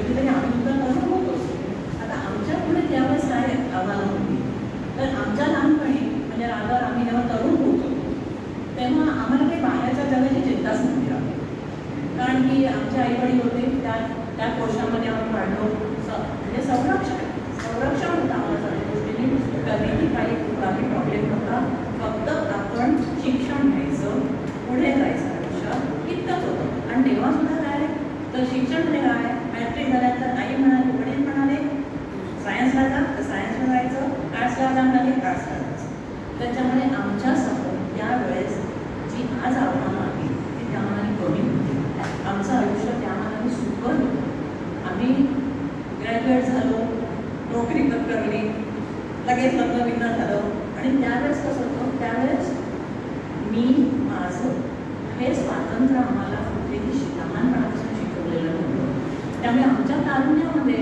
कधीतरी आम्ही सुद्धा तरुण होतोच. आता आमच्या पुढे त्यावेळेस काय आव्हानं होती, तर आमच्या लहानपणी म्हणजे रागावर आम्ही जेव्हा तरुण होतो तेव्हा आम्हाला काही बाहेरच्या जगाची चिंताच नव्हती राहत. कारण की आमचे आईवडील होते, त्या कोशामध्ये आम्ही वाढलो. म्हणजे संरक्षण होतं आम्हाला सगळ्या गोष्टींनी. कधीही काही प्रॉब्लेम नव्हता. फक्त आपण शिक्षण घ्यायचं, पुढे जायचं आयुष्यात, इतकंच होतं. आणि तेव्हा सुद्धा काय तर शिक्षण म्हणजे काय, मॅट्रिक झाल्यानंतर आई म्हणाले, वडील म्हणाले सायन्सला जा तर सायन्सला जायचं, आर्ट्सला जा म्हणाले आर्ट्सला जायचं. त्याच्यामुळे आमच्यासमोर त्यावेळेस जी आज आव्हानं आली ती त्या मनाने कमी होती. आमचं आयुष्य त्या मनाने सुकर होतं. आम्ही ग्रॅज्युएट झालो, नोकरी पत्करली, लगेच लग्न झालं. आणि त्यावेळेस कसं होतं, त्यावेळेस मी माझं हे स्वातंत्र्य आम्हाला कुठेही लहानपणापासून शिकवलेलं नव्हतं. त्यामुळे आमच्या तारुण्यामध्ये